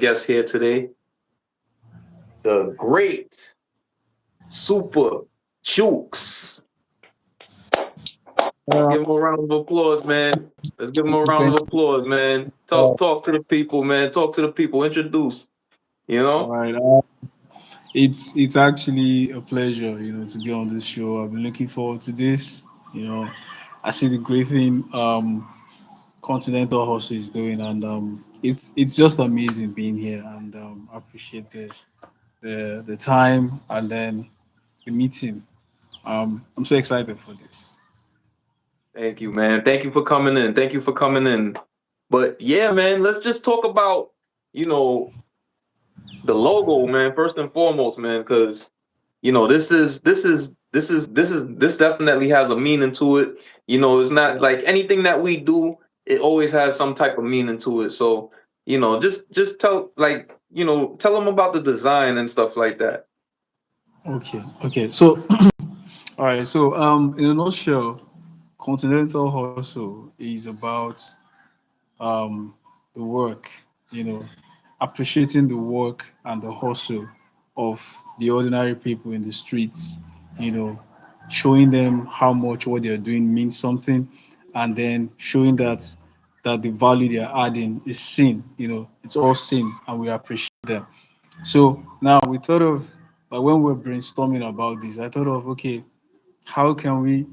guest here today, the great Super Chooks. Let's Uh, give him a round of applause, man. Let's give him a round thank of applause, man. you. Talk to the people, man. Talk to the people. Introduce. You All know. right. It's actually a pleasure, to be on this show. I've been looking forward to this. You know, I see the great thing Continental Hustle is doing, and it's just amazing being here, and I appreciate the time and then the meeting. I'm so excited for this. Thank you, man. Thank you for coming in. Thank you for coming in. But yeah, man, let's just talk about you know the logo, man. First and foremost, man, because this definitely has a meaning to it. It's not like anything that we do. It always has some type of meaning to it. So just tell them about the design and stuff like that. Okay. Okay. So, all right. So, in a nutshell, Continental Hustle is about um, the work, you know, appreciating the work and the hustle of the ordinary people in the streets, you know, showing them how much what they're doing means something, and then showing that the value they're adding is seen, it's all seen, and we appreciate them. So now we thought of, like, when we were brainstorming about this, I thought of, okay, how can we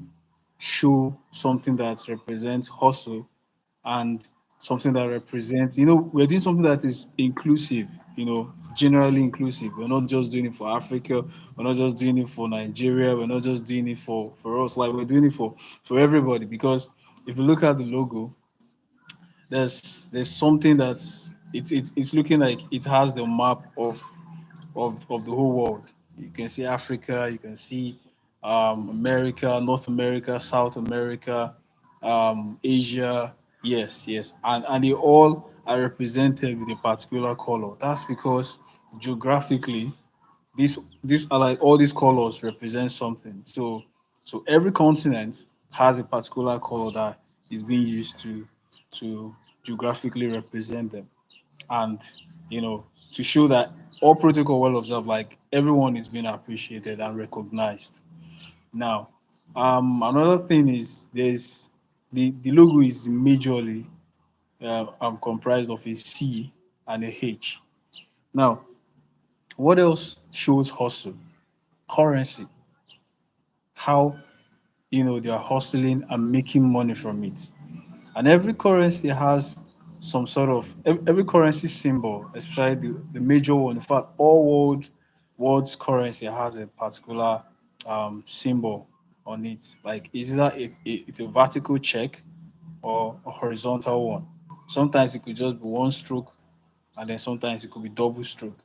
show something that represents hustle and something that represents, we're doing something that is inclusive, generally inclusive. We're not just doing it for Africa, we're not just doing it for Nigeria, we're not just doing it for us, like we're doing it for everybody. Because if you look at the logo, there's something that's it's looking like it has the map of the whole world. You can see Africa, you can see America, North America, South America, Asia. Yes, yes, and they all are represented with a particular color. That's because geographically, these are like all these colors represent something. So every continent has a particular color that is being used to geographically represent them, and to show that all protocol well observed, like everyone is being appreciated and recognized. Now, another thing is there's the logo is majorly comprised of a C and a H. Now, what else shows hustle? Currency. How they are hustling and making money from it. And every currency has some sort of every currency symbol, especially the major one. In fact, all world's currency has a particular symbol on it. Like, is that it's a vertical check or a horizontal one? Sometimes it could just be one stroke, and then sometimes it could be double stroke.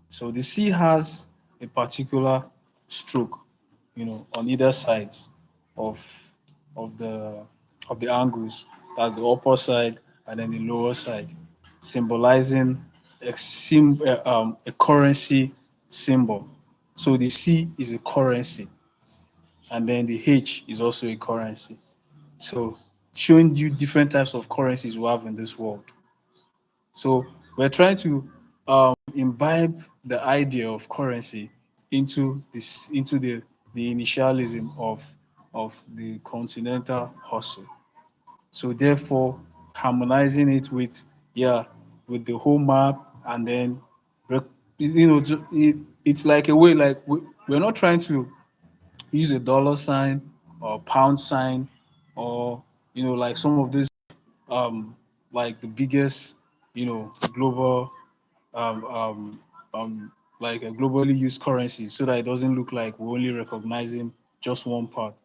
So the C has a particular stroke, on either sides of of the of the angles. That's the upper side and then the lower side, symbolizing a currency symbol. So the C is a currency, and then the H is also a currency. So showing you different types of currencies we have in this world. So we're trying to imbibe the idea of currency into the initialism of the continental hustle. So therefore, harmonizing it with, yeah, with the whole map, and then it's like a way, like we're not trying to use a dollar sign or pound sign, or like some of these um like the biggest global um, um, um, like a globally used currency, so that it doesn't look like we're only recognizing just one part.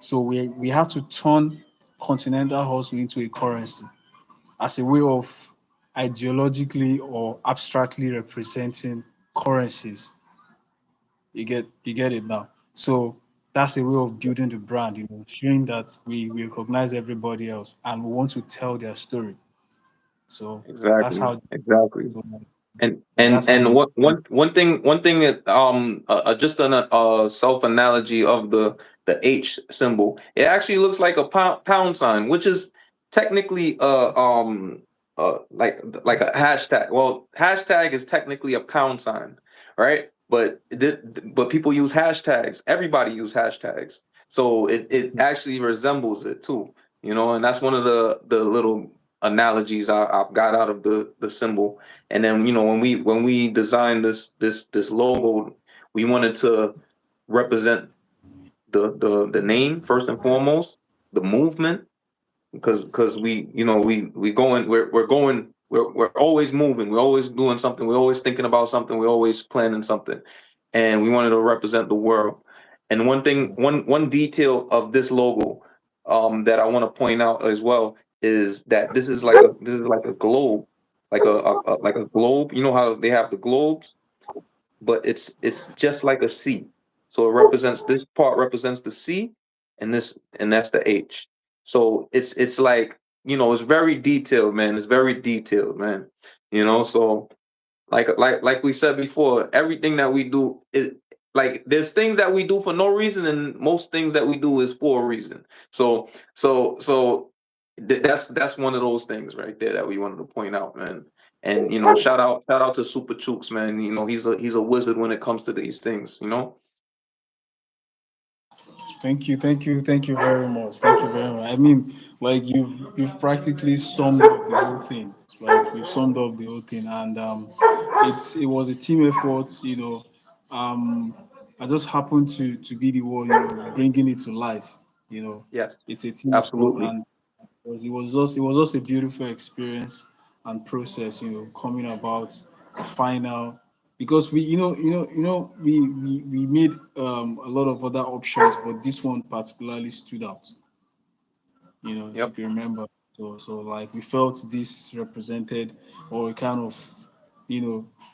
So we had to turn continental hustle into a currency as a way of ideologically or abstractly representing currencies. You get it now. So that's a way of building the brand, showing that we recognize everybody else and we want to tell their story. So that's Exactly. how Exactly. so And that's and how and the one thing that just a self analogy of the H symbol. It actually looks like a pound sign, which is technically like a hashtag. Well, hashtag is technically a pound sign, right? But people use hashtags. Everybody use hashtags, so it actually resembles it too. You know, and that's one of the little analogies I've got out of the symbol. And then when we designed this logo, we wanted to represent the name first and foremost, the movement, because we we going we're going we're always moving, we're always doing something, we're always thinking about something, we're always planning something, and we wanted to represent the world. And one thing, one detail of this logo, that I want to point out as well, is that this is like a globe, like a globe. You know how they have the globes, but it's just like a C. So it represents, this part represents the C, and that's the H. So it's like, it's very detailed, man. It's very detailed, man. So like we said before, everything that we do is like, there's things that we do for no reason, and most things that we do is for a reason. So that's one of those things right there that we wanted to point out, man. And shout out to Super Chooks, man. He's a wizard when it comes to these things. Thank you very much. Thank you very much. I mean, like you've practically summed up the whole thing. Like you've summed up the whole thing, and it was a team effort. Um, I just happened to be the one, bringing it to life. You know, Yes, it's a team effort, absolutely. and it was just a beautiful experience and process, coming about the final, because we made a lot of other options, but this one particularly stood out, if you Yep, can remember. So like we felt this represented, or it kind of,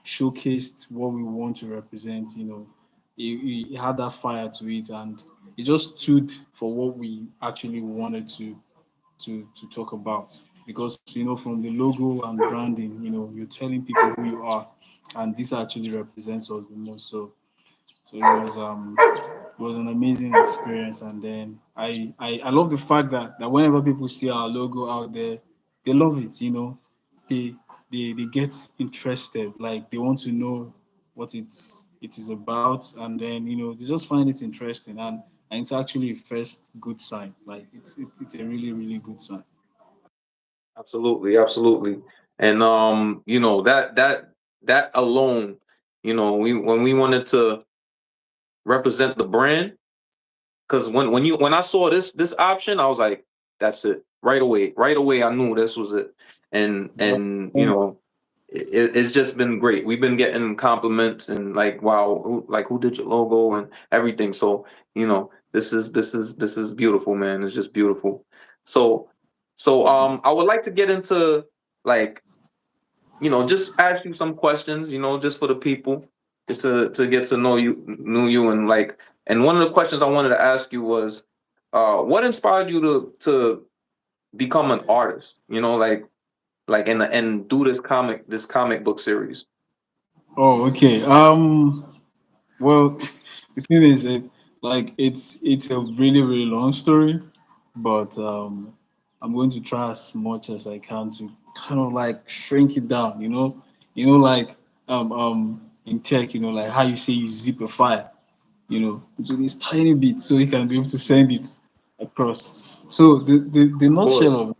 showcased what we want to represent. It had that fire to it, and it just stood for what we actually wanted to talk about, because from the logo and branding, you're telling people who you are, and this actually represents us the most. So it was an amazing experience. And then I love the fact that whenever people see our logo out there, they love it. They they get interested, like they want to know what it is about, and then they just find it interesting, and it's actually a first good sign. Like it's a really really good sign. absolutely, absolutely. And that alone, we when we wanted to represent the brand, because when I saw this option, I was like, that's it. Right away, I knew this was it. And it's just been great. We've been getting compliments, and like, wow, who did your logo and everything. So this is beautiful, man. It's just beautiful. So I would like to get into, like, just ask you some questions, just for the people, just to get to know you, and like, and one of the questions I wanted to ask you was, what inspired you to become an artist? And do this comic book series. Oh, okay. Well, the thing is, it's a really really long story, but I'm going to try as much as I can to kind of like shrink it down. Like in tech, like how you say you zip a file, into this tiny bit so you can be able to send it across. So the Of nutshell course. of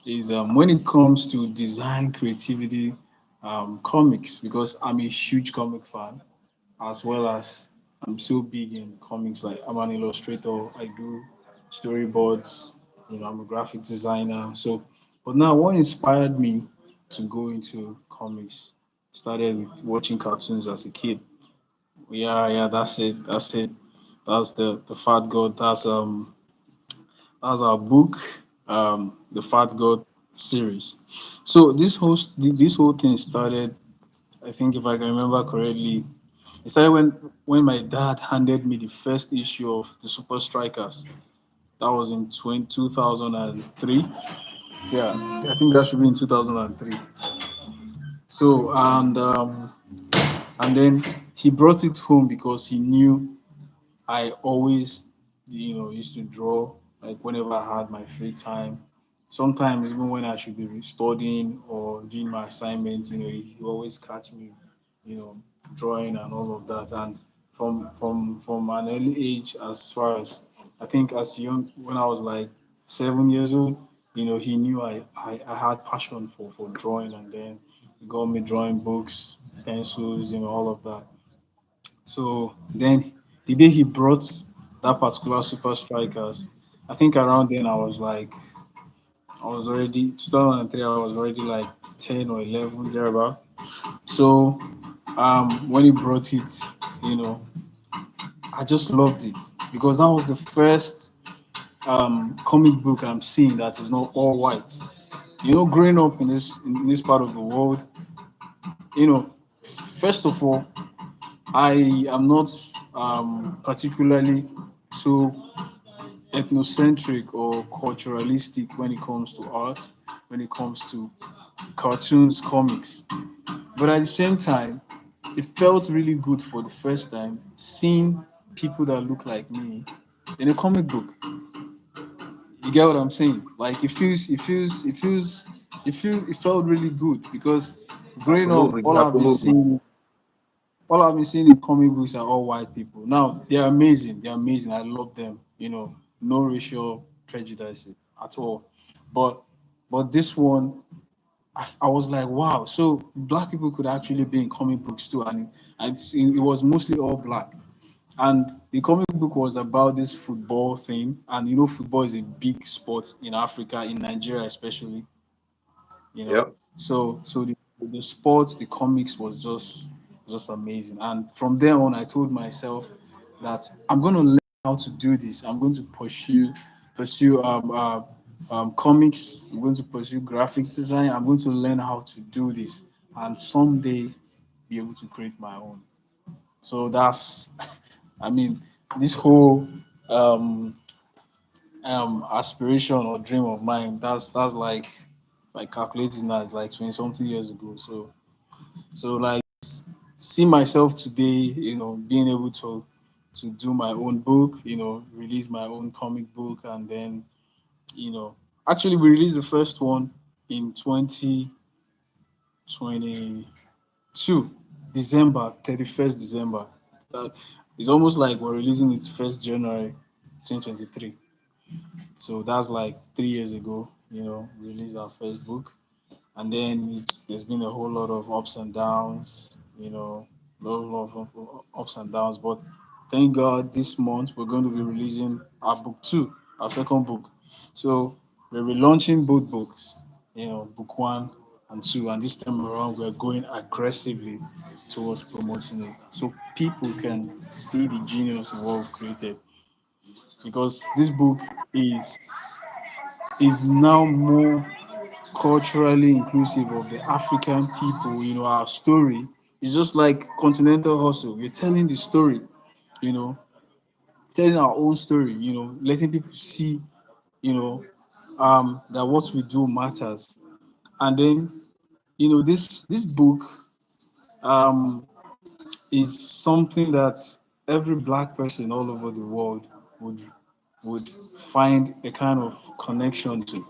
is, when it comes to design creativity, comics, because I'm a huge comic fan, as well as I'm so big in comics. Like I'm an illustrator, I do storyboards, I'm a graphic designer. So, but now what inspired me to go into comics started with watching cartoons as a kid. Yeah, yeah, that's it. That's it. That's the Fat God. That's our book, the Fat God series. So this whole thing started, I think, if I can remember correctly, it started when my dad handed me the first issue of the Super Strikers. That was in 2003. Yeah, I think that should be in 2003. So and then he brought it home because he knew I always, used to draw, like whenever I had my free time. sometimes even when I should be studying or doing my assignments, he always catch me, you know, drawing and all of that. And from an early age, as far as I think as young when I was like 7 years old, he knew I had passion for drawing, and then he got me drawing books, pencils, all of that. So then the day he brought that particular Super Strikers, I think around then I was already 2003. I was already like 10 or 11 thereabout. So when he brought it, you know, I just loved it because that was the first comic book I'm seeing that is not all white. Growing up in this part of the world, you know, first of all, I am not particularly so ethnocentric or culturalistic when it comes to art, when it comes to cartoons, comics. But at the same time, it felt really good for the first time seeing people that look like me in a comic book. You get what I'm saying? Like it felt really good because growing up, Absolutely, absolutely. all I've been seeing in comic books are all white people. Now they're amazing. They're amazing. I love them. No racial prejudice at all. But this one, I was like, wow. So black people could actually be in comic books too, and it was mostly all black. And the comic book was about this football thing, and football is a big sport in Africa, in Nigeria especially. you know Yep. so the sports, the comics was just amazing. And from there on I told myself that I'm going to learn how to do this. I'm going to pursue comics. I'm going to pursue graphics design. I'm going to learn how to do this and someday be able to create my own. So that's I mean, this whole um aspiration or dream of mine, that's like calculating that like 20 something years ago. So like see myself today, being able to do my own book, release my own comic book. And then you know actually we released the first one in 2022, December 31st December. That it's almost like we're releasing it 1st January 2023. So that's like 3 years ago, we released our first book. And then there's been a whole lot of ups and downs, a lot of ups and downs. But thank God this month we're going to be releasing our book two, our second book. So we're relaunching both books, book one and two. And this time around we're going aggressively towards promoting it so people can see the genius of what we've created. Because this book is is now more culturally inclusive of the African people. Our story is just like Continental Hustle. We're telling the story, you know, telling our own story, letting people see, that what we do matters. And then, this book um, is something that every black person all over the world would find a kind of connection to.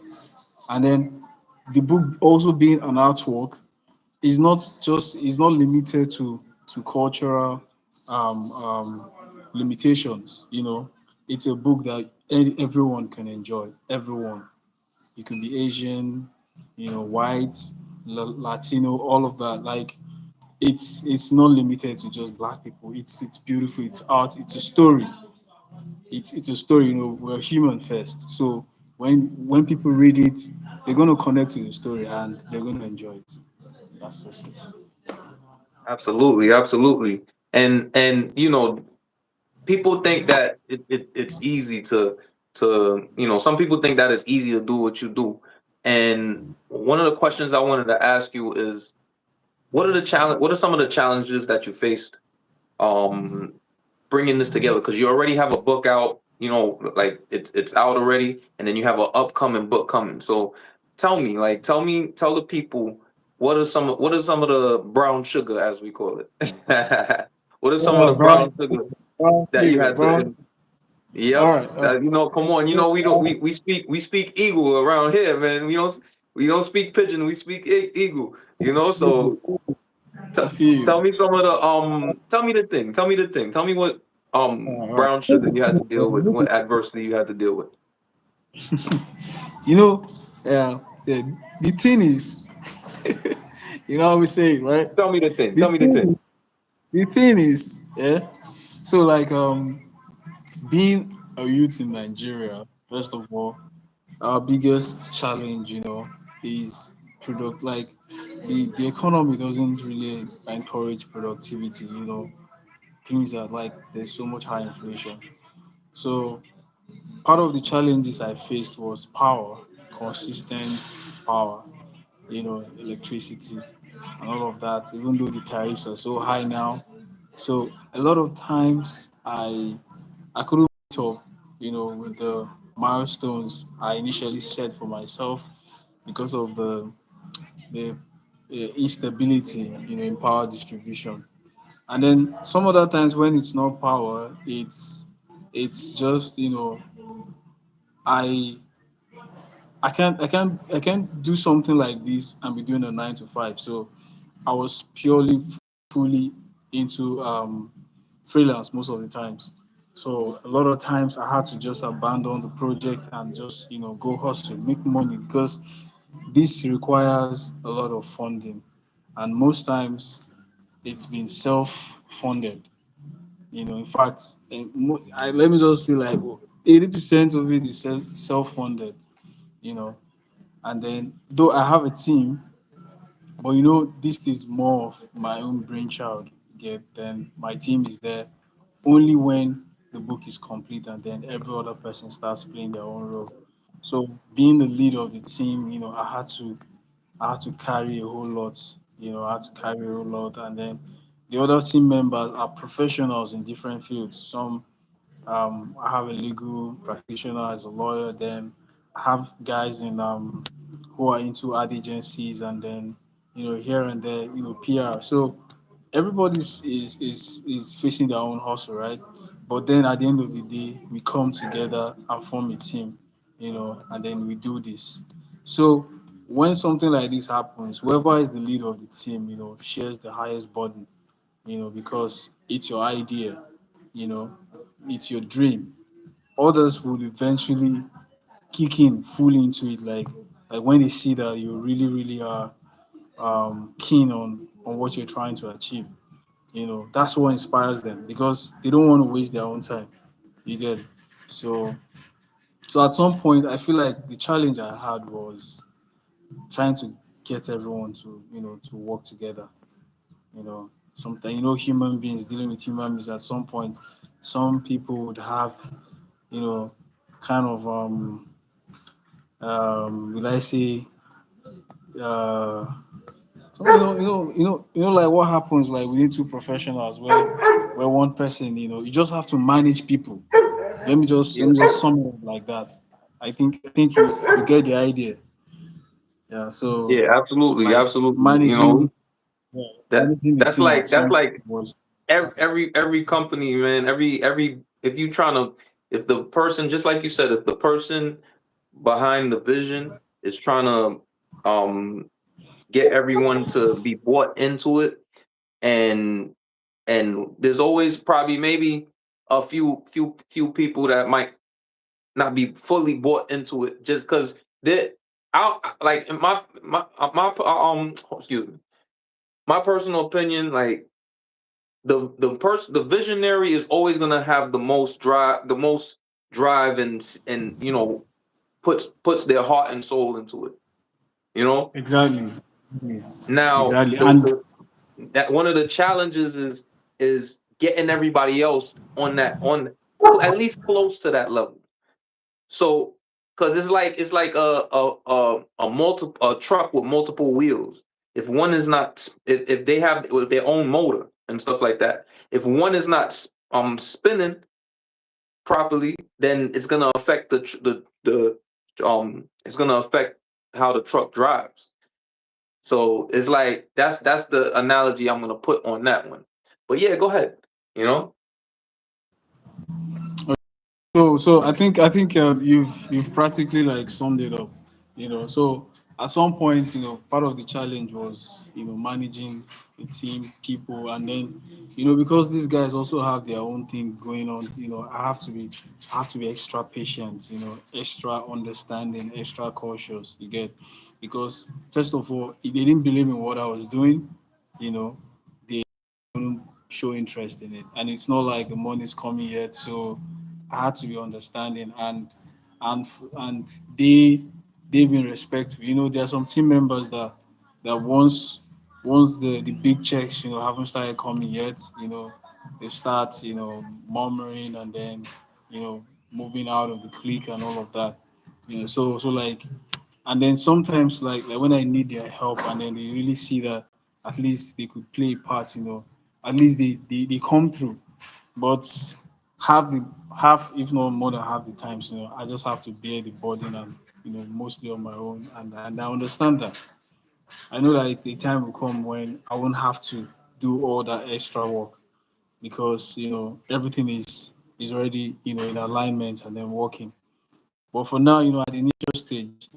And then the book also being an artwork is not limited to cultural limitations. It's a book that everyone can enjoy. Everyone. You could be Asian, white, Latino, all of that. Like it's not limited to just black people. It's beautiful. It's art. It's a story. It's a story. We're human first. So when people read it, they're going to connect to the story and they're going to enjoy it. That's just it. Absolutely, absolutely. And people think that it's easy to some people think that it's easy to do what you do. And one of the questions I wanted to ask you is what are some of the challenges that you faced um bringing this together, because you already have a book out, like it's out already, and then you have an upcoming book coming. So tell the people what are some of the brown sugar, as we call it. What are some of Yeah, the brown sugar brown that you sugar, had to? All Yep. right. All right. You know, come on. You know, we speak eagle around here, man. We don't speak pigeon. We speak eagle. You know, so I t- feel tell you. me some of the tell me the thing. Tell me the thing. Tell me what All right. brown sugar you had to deal with, what adversity you had to deal with. You know, the thing is, you know how we say it, right? Tell me the thing. The Tell me the thing. thing, the thing is, yeah. So like being a youth in Nigeria, first of all, our biggest challenge, is product like the economy doesn't really encourage productivity, things are like there's so much high inflation. So part of the challenges I faced was power, consistent power, electricity and all of that, even though the tariffs are so high now. So a lot of times I couldn't meet up, with the milestones I initially set for myself because of the instability, in power distribution. And then some other times when it's not power, it's just, I I can't do something like this and be doing a 9 to 5. So I was purely fully into freelance most of the times. So a lot of times I had to just abandon the project and just go hustle, make money because this requires a lot of funding, and most times it's been self-funded. In fact, let me just say like 80% of it is self-funded. You know, and then though I have a team, but this is more of my own brainchild. Then my team is there only when the book is complete, and then every other person starts playing their own role. So being the leader of the team, I had to carry a whole lot. I had to carry a whole lot, and then the other team members are professionals in different fields. Some I have a legal practitioner as a lawyer. Then I have guys in who are into ad agencies, and then here and there, PR. So everybody's is facing their own hustle, right? But then at the end of the day, we come together and form a team, and then we do this. So when something like this happens, whoever is the leader of the team, shares the highest burden, because it's your idea, you know, it's your dream. Others would eventually kick in fully into it, like when they see that you really, really are keen on what you're trying to achieve. That's what inspires them because they don't want to waste their own time. You get it? So, so at some point, I feel like the challenge I had was trying to get everyone to work together. Sometimes human beings dealing with human beings. At some point, some people would have you know kind of will I say uh so like what happens like within two professionals where one person, you just have to manage people. Let me just sum it up like that. I think you get the idea. Yeah, so Yeah, absolutely, like absolutely. managing yeah, That managing the that's team at like that's some like point was every company, man. Every if you trying to if the person, just like you said, if the person behind the vision is trying to get everyone to be bought into it, and there's always probably maybe a few people that might not be fully bought into it just because they like in my excuse me, my personal opinion, like the visionary is always gonna have the most drive and puts their heart and soul into it. You know. exactly Now exactly and that one of the challenges is getting everybody else on at least close to that level. So, because it's like a truck with multiple wheels. If one is not if they have with their own motor and stuff like that, if one is not spinning properly, then it's gonna affect the it's gonna affect how the truck drives. So it's like that's the analogy I'm gonna put on that one. But yeah, go ahead. You know. So I think you've practically like summed it up. So at some point, part of the challenge was managing the team, people, and then because these guys also have their own thing going on. I have to be extra patient. Extra understanding, extra cautious. You get, because first of all, if they didn't believe in what I was doing, you know, wouldn't show interest in it. And it's not like the money's coming yet, so I had to be understanding, and they've been respectful. There are some team members that once the big checks haven't started coming yet, they start murmuring, and then moving out of the clique and all of that. So like, and then sometimes like when I need their help, and then they really see that at least they could play a part, at least they come through. But half the half, if not more than half the times, I just have to bear the burden, and mostly on my own, and I understand that. I know that the time will come when I won't have to do all that extra work, because everything is already in alignment and then working. But for now, at the initial stage,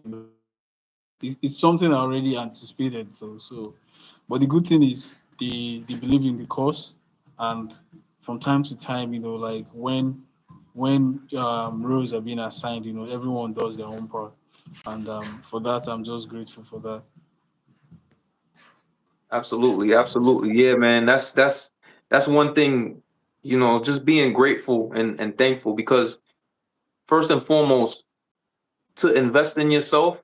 it's something I already anticipated. So, but the good thing is they believe in the cause, and from time to time, like when roles are being assigned, everyone does their own part, and for that, I'm just grateful for that. Absolutely, absolutely. Yeah, man. That's one thing, just being grateful and thankful, because first and foremost, to invest in yourself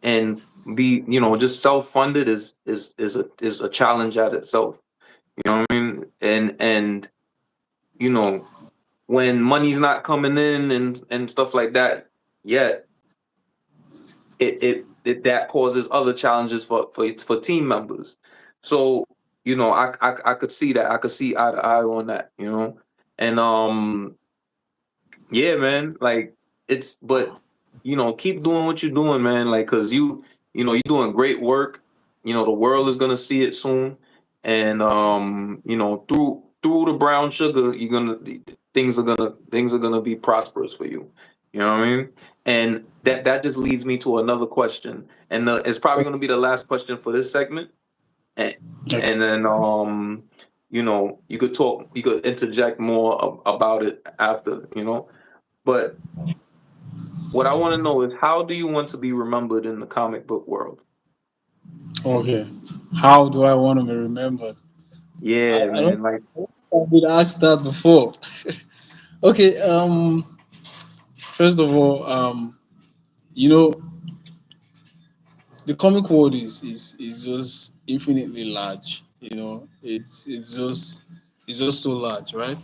and be, just self-funded is a challenge at itself. You know what I mean? And you know, when money's not coming in and stuff like that, yet it that causes other challenges for team members. So I could see that. I could see eye to eye on that. And yeah, man, like it's but keep doing what you're doing, man. Like, cause you're doing great work. The world is gonna see it soon, and through the brown sugar, things are gonna be prosperous for you. You know what I mean? And that just leads me to another question, and it's probably gonna be the last question for this segment. And Okay. and then you could interject more about it after. But what I want to know is, how do you want to be remembered in the comic book world? Okay. How do I want to be remembered? Yeah, I don't man. Like, think I've been asked that before. Okay. First of all, you know, the comic world is just infinitely large. It's just so large, right?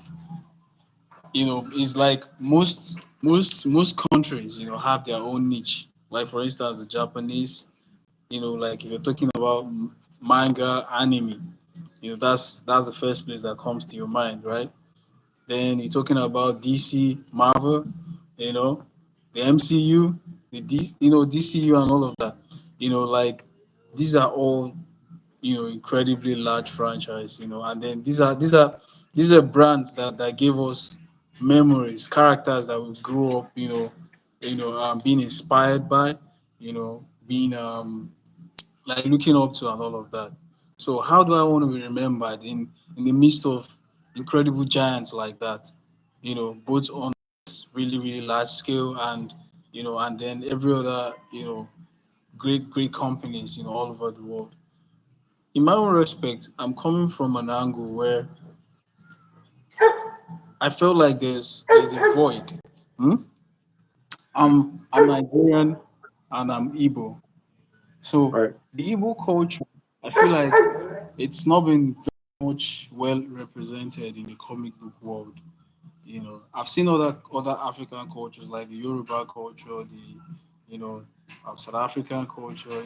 It's like most countries have their own niche. Like for instance, the Japanese, like if you're talking about manga, anime, that's the first place that comes to your mind, right? Then you're talking about DC, Marvel, you know, the MCU, DCU and all of that. Like these are all incredibly large franchise. And then these are brands that gave us memories, characters that we grew up, being inspired by, being like looking up to and all of that. So how do I want to be remembered in the midst of incredible giants like that? Both on really really large scale, and then every other great companies all over the world. In my own respect, I'm coming from an angle where I feel like there's a void. Hmm? I'm Nigerian and I'm Igbo. So right. the Igbo culture, I feel like it's not been very much well represented in the comic book world. I've seen other African cultures like the Yoruba culture, the South African culture,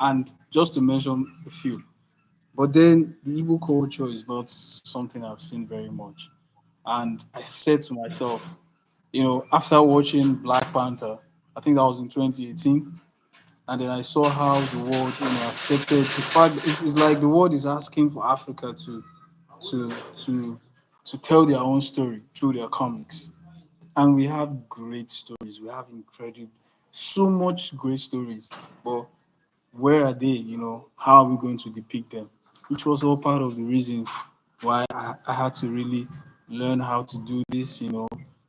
and just to mention a few. But then the Igbo culture is not something I've seen very much. And I said to myself, after watching Black Panther, I think that was in 2018, and then I saw how the world, accepted the fact. It's like the world is asking for Africa to to to tell their own story through their comics. and we have great stories. We have incredible, so much great stories. But where are they? How are we going to depict them? Which was all part of the reasons why I had to really learn how to do this.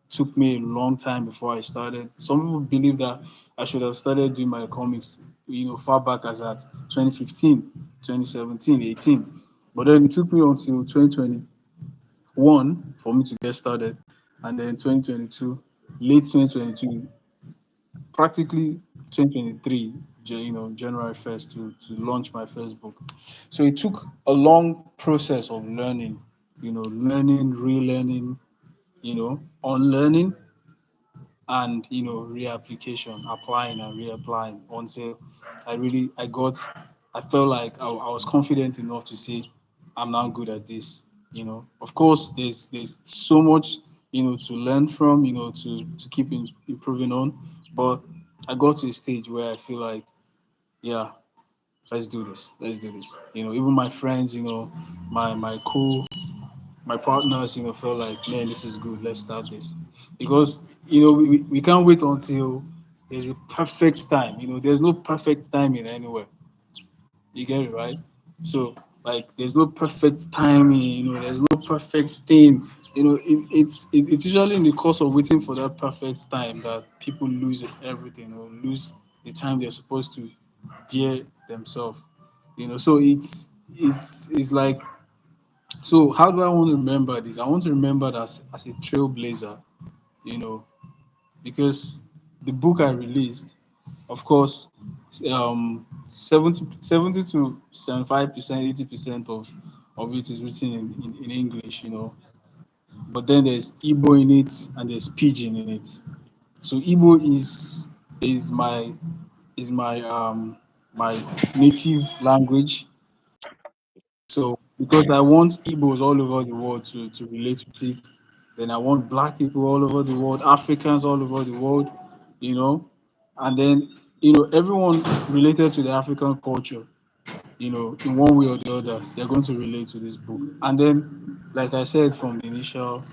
Took me a long time before I started. Some people believe that I should have started doing my comics, far back as at 2015, 2017, 18. But then it took me until 2021 for me to get started. And then 2022, late 2022, practically 2023, January 1st to launch my first book. So it took a long process of learning, learning, relearning, unlearning, and reapplication, applying and reapplying until I felt like I was confident enough to say I'm now good at this. Of course, there's so much to learn from, to keep improving on, but I got to a stage where I feel like, yeah, let's do this. Even my friends, my co my partners, felt like, man, this is good. Let's start this. Because, we can't wait until there's a perfect time. There's no perfect timing anywhere. You get it, right? So, like, there's no perfect timing, there's no perfect thing. It's usually in the course of waiting for that perfect time that people lose everything or lose the time they're supposed to dear themselves. So it's like, so how do I want to remember this? I want to remember that as a trailblazer, you know, because the book I released, of course, 70 to 75%, 80% of it is written in English, but then there's Igbo in it and there's Pidgin in it. So Igbo is my my native language. So because I want Igbos all over the world to relate with it, then I want black people all over the world, Africans all over the world, you know, and then everyone related to the African culture, in one way or the other, they're going to relate to this book. And then, like I said from the initial,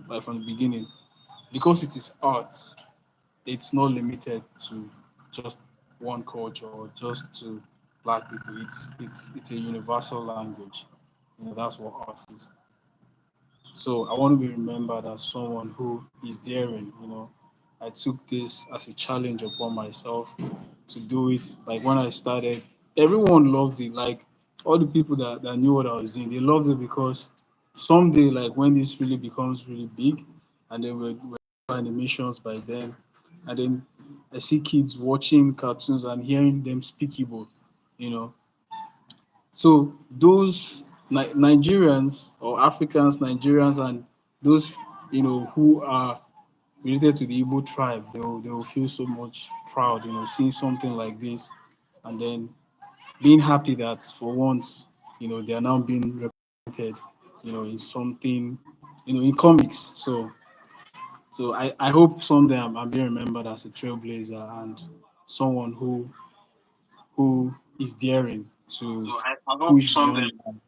like from the beginning, because it is art, it's not limited to just one culture or just to black people. It's a universal language. That's what art is. So I want to be remembered as someone who is daring. I took this as a challenge upon myself to do it. Like when I started, everyone loved it. Like all the people that knew what I was doing, they loved it because someday, like when this really becomes really big, and then we're animations by then, and then I see kids watching cartoons and hearing them speak Igbo, you know. So those Nigerians or Africans, Nigerians, and those who are related to the Igbo tribe, they will feel so much proud, seeing something like this, and then being happy that for once, they are now being represented, in something, in comics. So I hope someday I'm being remembered as a trailblazer and someone who is daring to So I hope push someday. beyond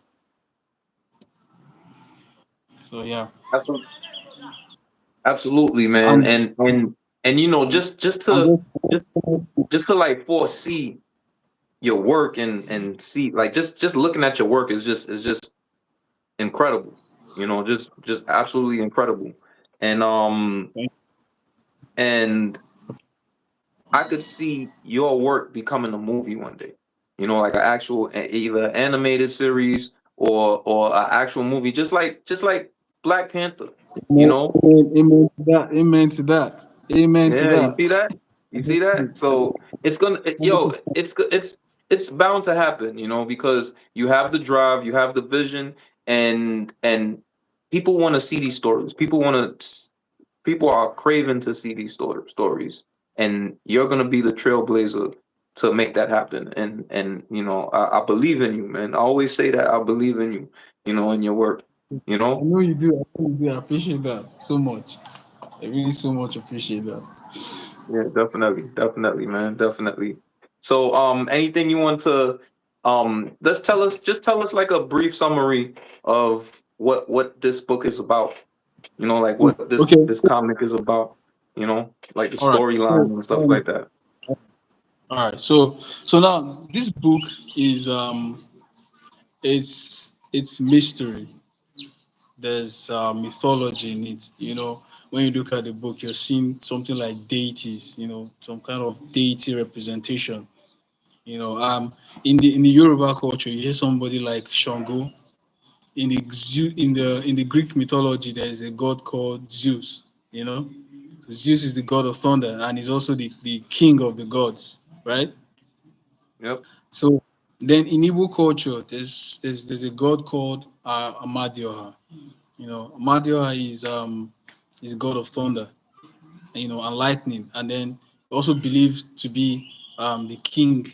that. So yeah, Absolutely, man. and And just and to just just to like foresee your work and see like just looking at your work is just incredible. Just absolutely incredible. And and I could see your work becoming a movie one day. Like an actual either animated series or an actual movie, just like Black Panther. You amen, know, amen to that, amen to that, amen to yeah, you that. see that? You see that? So it's gonna, yo, it's bound to happen. Because you have the drive, you have the vision, and people want to see these stories. People are craving to see these stories, and you're gonna be the trailblazer to make that happen. And I believe in you, man. I always say that I believe in you. In your work. You I know. know you do. I know you do. I appreciate that so much. I really so much appreciate that. Yeah, definitely, man, definitely. So, anything you want to, just tell us like a brief summary of what this book is about. like Hmm. what this Okay. this comic is about, like the All right. storyline So, and stuff like that. all right. So now this book is it's mystery. There's mythology in it. When you look at the book, you're seeing something like deities. Some kind of deity representation. In the Yoruba culture, you hear somebody like Shango. In the Greek mythology, there is a god called Zeus. You know, Zeus is the god of thunder and is also the king of the gods, right? Yep. So then in Igbo culture, there's a god called Amadioha. Amadioha is god of thunder, and lightning, and then also believed to be the king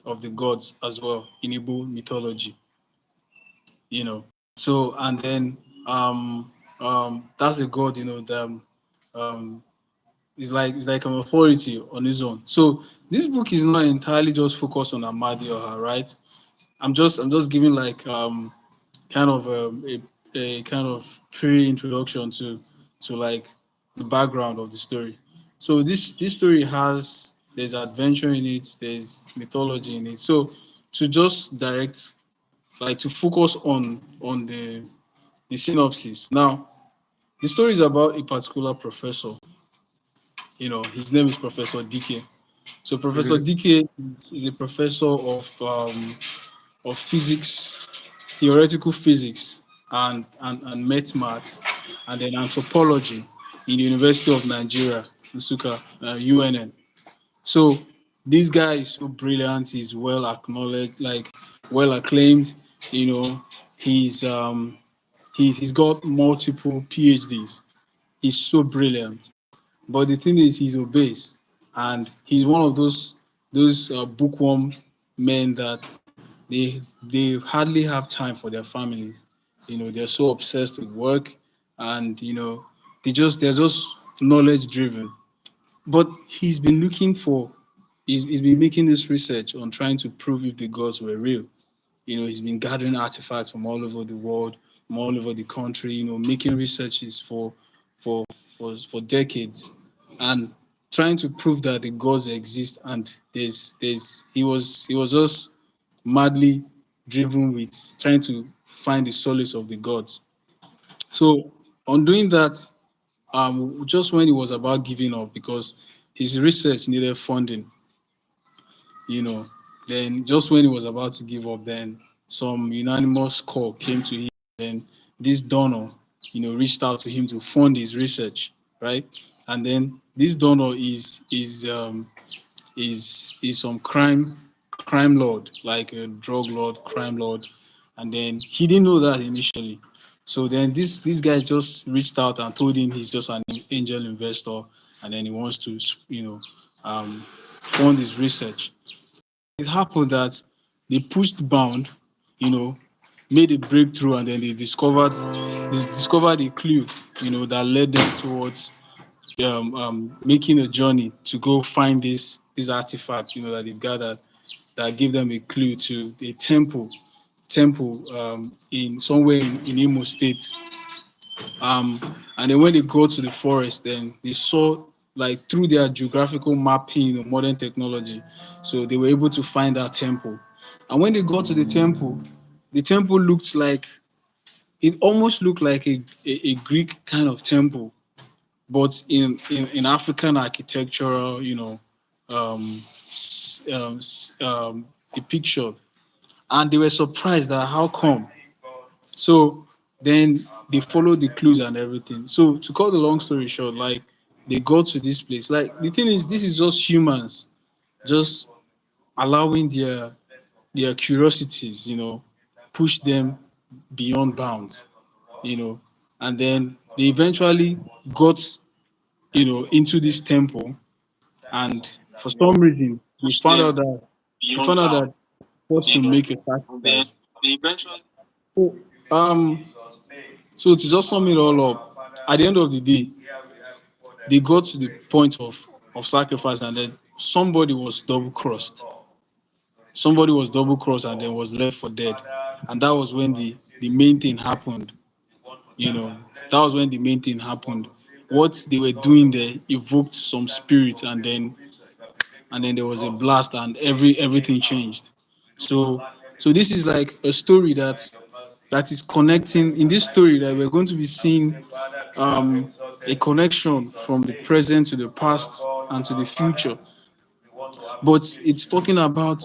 of the gods as well in Igbo mythology. So and then that's a god, that um, is like an authority on his own. So this book is not entirely just focused on Amadioha, right? I'm just giving like kind of a kind of pre-introduction to like the background of the story. So this story there's adventure in it, there's mythology in it. So to just direct, like to focus on the synopsis. Now, the story is about a particular professor. His name is Professor DK. So Professor Hmm. DK is a professor of physics, theoretical physics, and math, and then anthropology in the University of Nigeria, Nsukka, UNN. So this guy is so brilliant. He's well acknowledged, like well acclaimed. You know, he's he's got multiple PhDs. He's so brilliant. But the thing is, he's obese, and he's one of those bookworm men that they hardly have time for their families. They're so obsessed with work, and they're just knowledge driven. But he's been making this research on trying to prove if the gods were real. He's been gathering artifacts from all over the world, from all over the country, making researches for decades, and trying to prove that the gods exist. And he was just madly driven with trying to find the solace of the gods. So on doing that, just when he was about giving up because his research needed funding, you know. Then just when he was about to give up, then some unanimous call came to him. Then this donor, reached out to him to fund his research, right? And then this donor is some crime lord, like a drug lord, crime lord, and then he didn't know that initially. So then this guy just reached out and told him he's just an angel investor, and then he wants to um, fund his research. It happened that they pushed bound, you know, made a breakthrough, and then they discovered a clue, that led them towards making a journey to go find this artifact, that they've gathered, that gave them a clue to a temple in somewhere in Imo State. Um, and then when they go to the forest, then they saw, like, through their geographical mapping of modern technology, so they were able to find that temple. And when they got to the temple looked like it almost looked like a Greek kind of temple, but in African architectural, um, depiction. And they were surprised that how come. So then they followed the clues and everything. So to cut the long story short, like they got to this place. Like the thing is, this is just humans just allowing their curiosities, push them beyond bounds, you know. And then they eventually got, into this temple, and for some reason they found out that was to make a sacrifice. So, um, so to just sum it all up, at the end of the day, they got to the point of sacrifice, and then somebody was double crossed. Somebody was double crossed and then was left for dead. And that was when the main thing happened. You know, that was when the main thing happened. What they were doing there evoked some spirit, and then there was a blast, and everything changed. So so this is like a story that is connecting. In this story, that we're going to be seeing um, a connection from the present to the past and to the future. But it's talking about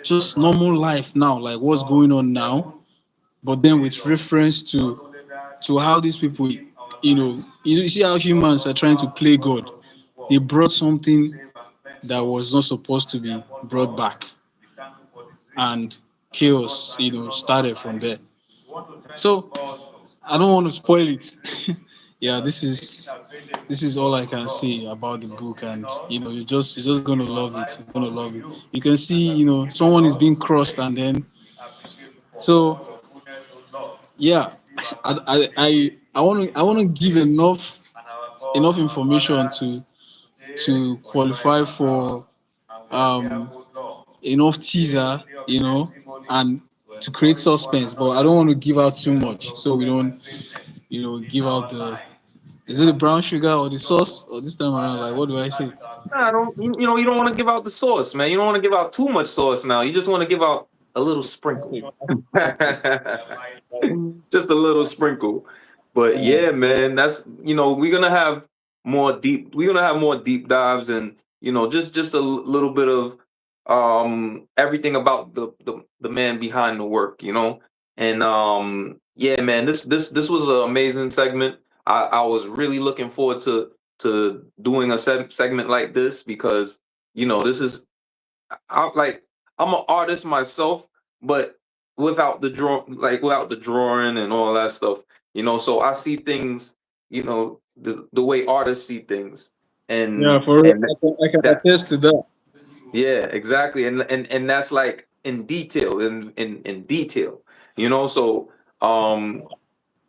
just normal life now, like what's going on now, but then with reference to how these people, you see how humans are trying to play God. They brought something that was not supposed to be brought back, and chaos, started from there. So I don't want to spoil it. Yeah, this is all I can say about the book, and you're just gonna love it. You're gonna love it. You can see, someone is being crossed, and then so yeah, I want to give enough information to qualify for um enough teaser, and to create suspense, but I don't want to give out too much, so we don't, give out the, is it the brown sugar or the sauce, or this time around, like, what do I say? Nah, I don't. You don't want to give out the sauce, man. You don't want to give out too much sauce now. You just want to give out a little sprinkle. Just a little sprinkle. But yeah, man, that's we're gonna have more deep dives, and just a little bit of everything about the man behind the work, and yeah, man, this was an amazing segment. I was really looking forward to doing a segment like this, because this is, like, I'm an artist myself, but without the drawing and all that stuff, so I see things, the way artists see things, Yeah, and for real. and I can that attest to that. yeah, exactly, and that's like in detail, in detail, so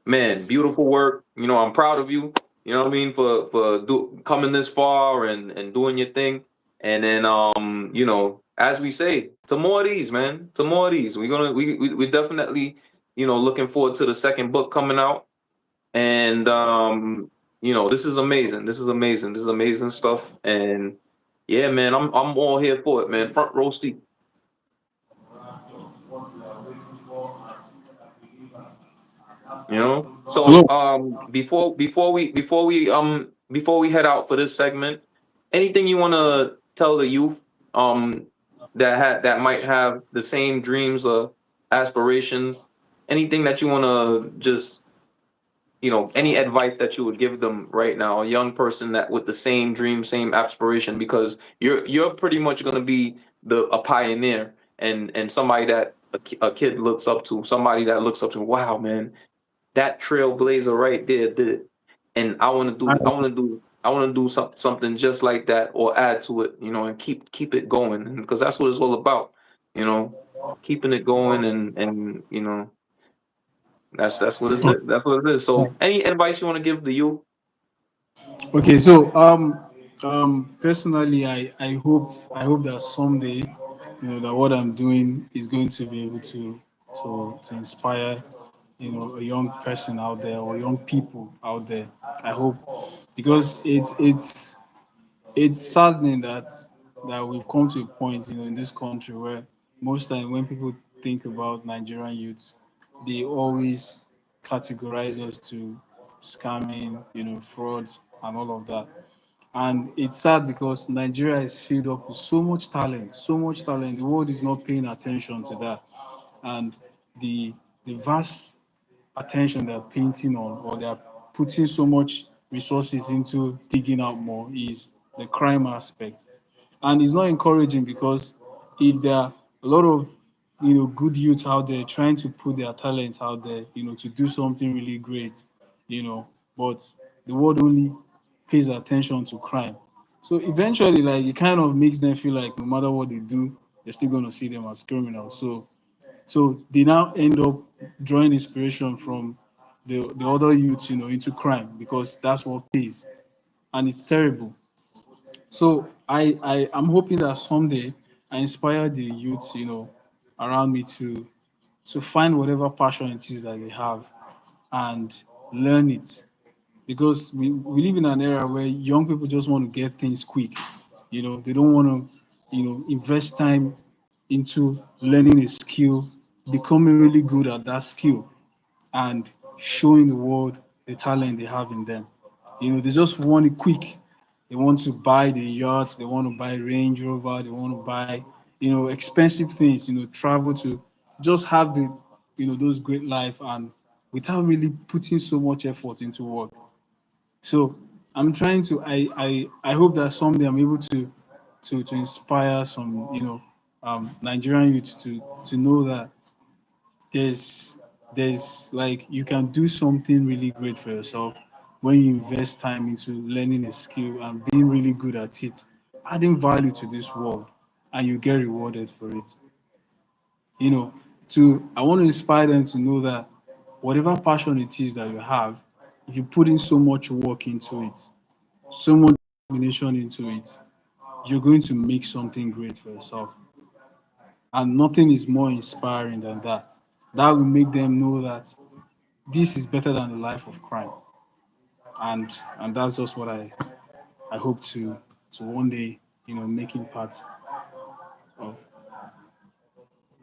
man, beautiful work. I'm proud of you. You know what I mean, for coming this far and doing your thing. And then as we say, to more of these, man. To more of these. We definitely, looking forward to the second book coming out. And this is amazing. This is amazing. This is amazing stuff. And yeah, man, I'm all here for it, man. Front row seat. Hello. So before we head out for this segment, anything you want to tell the youth um that might have the same dreams or aspirations, anything that you want to just, any advice that you would give them right now, a young person that with the same dream, same aspiration, because you're pretty much going to be a pioneer, and somebody that a kid looks up to, somebody that looks up to, wow, man, that trailblazer right there did it. And I want to do something just like that, or add to it, and keep it going, because that's what it's all about, you know, keeping it going, and that's what that's what it is. So any advice you want to give the youth? Okay, so personally, I hope that someday, that what I'm doing is going to be able to inspire, a young person out there, or young people out there. I hope, because it's saddening that we've come to a point, in this country, where most time when people think about Nigerian youths, they always categorize us to scamming, frauds, and all of that. And it's sad because Nigeria is filled up with so much talent, so much talent. The world is not paying attention to that, and the the vast attention they're painting on, or they're putting so much resources into digging out more, is the crime aspect. And it's not encouraging, because if there are a lot of, good youths out there trying to put their talents out there, to do something really great, but the world only pays attention to crime. So eventually, like, it kind of makes them feel like no matter what they do, they're still going to see them as criminals. So they now end up drawing inspiration from the other youths, into crime, because that's what pays, and it's terrible. So I'm hoping that someday I inspire the youths, around me, to find whatever passion it is that they have, and learn it, because we live in an era where young people just want to get things quick. They don't want to, invest time into learning a skill, becoming really good at that skill, and showing the world the talent they have in them. They just want it quick. They want to buy the yachts, they want to buy Range Rover, they want to buy, expensive things, travel to just have those great life, and without really putting so much effort into work. So I'm trying to, I hope that someday I'm able to inspire some, Nigerian youth to know that there's like you can do something really great for yourself when you invest time into learning a skill and being really good at it, adding value to this world, and you get rewarded for it. You know, I want to inspire them to know that whatever passion it is that you have, if you put in so much work into it, so much determination into it, you're going to make something great for yourself. And nothing is more inspiring than that. That will make them know that this is better than a life of crime. And that's just what I hope to one day, making part of.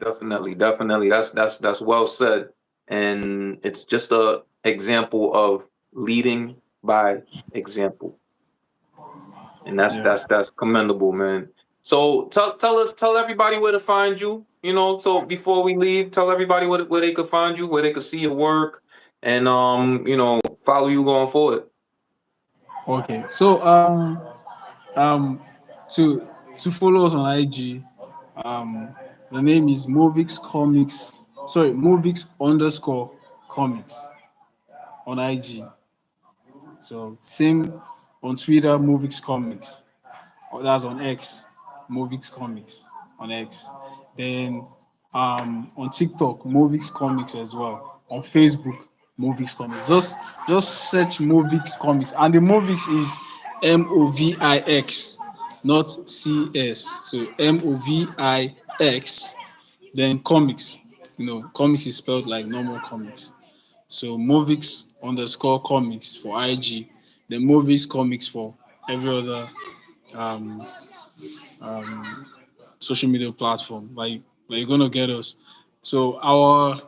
Definitely, definitely. That's well said, and it's just a example of leading by example, and that's Yeah. that's that's commendable, man. So tell everybody where to find you. So before we leave, tell everybody where they could find you, where they could see your work, and follow you going forward. Okay. So um to follow us on IG, um the name is Movix Comics. Sorry, Movix underscore comics on IG. So same on Twitter, Movix Comics. Or that's on X, Movix Comics on X. Then on TikTok, Movix Comics as well. On Facebook, Movix Comics. Just search Movix Comics, and the Movix is Movix, not CS. So Movix, then comics. Comics is spelled like normal comics. So Movix underscore comics for IG, then Movix Comics for every other um, um, social media platform. Like you're gonna get us. So our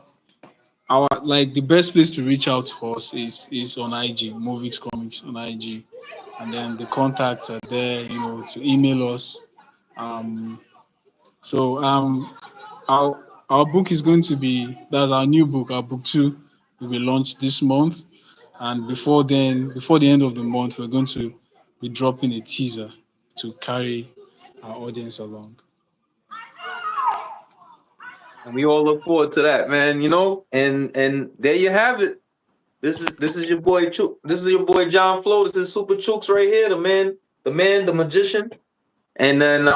like the best place to reach out to us is on IG, Movix Comics on IG, and then the contacts are there. To email us. Um, so our book is going to be, that's our new book. Our book two will be launched this month, and before the end of the month, we're going to be dropping a teaser to carry our audience along. And we all look forward to that, man. And there you have it. This is your boy Chook. This is your boy John Flo. This is Super Chooks right here, the magician. And then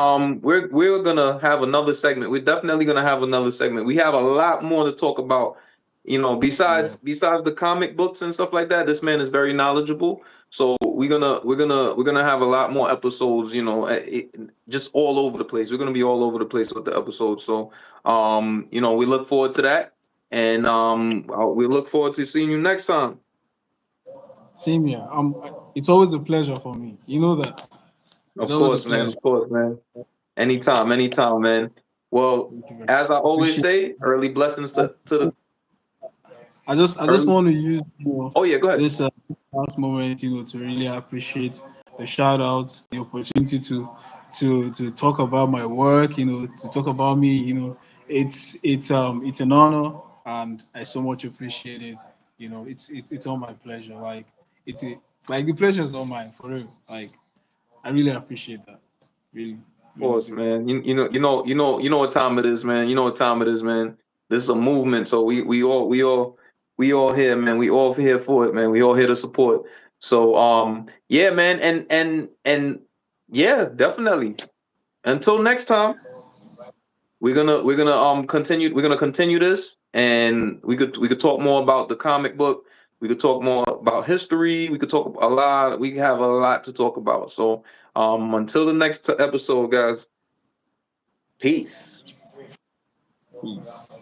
we're gonna have another segment. We're definitely gonna have another segment. We have a lot more to talk about. Yeah. Besides the comic books and stuff like that, this man is very knowledgeable. So we're gonna have a lot more episodes. Just all over the place. We're gonna be all over the place with the episodes. So we look forward to that, and we look forward to seeing you next time. Same here. It's always a pleasure for me. You know that. It's Of always a course, man. pleasure. Of course, man. Anytime, man. Well, Thank you very much. as I always Appreciate. say, early blessings to the I just early. want to use Oh yeah, go ahead. this last moment, to really appreciate the shout outs, the opportunity to talk about my work, to talk about me. It's an honor, and I so much appreciate it. It's all my pleasure. Like like the pleasure is all mine for real. Like I really appreciate that. Really, Of really course, do. man. You know what time it is, man. You know what time it is, man. This is a movement, so we all here, man. We all here for it, man. We all here to support. So yeah, man, and yeah, definitely. Until next time. We're gonna continue this, and we could talk more about the comic book. We could talk more about history. We could talk a lot. We have a lot to talk about. So until the next episode, guys. Peace. Peace.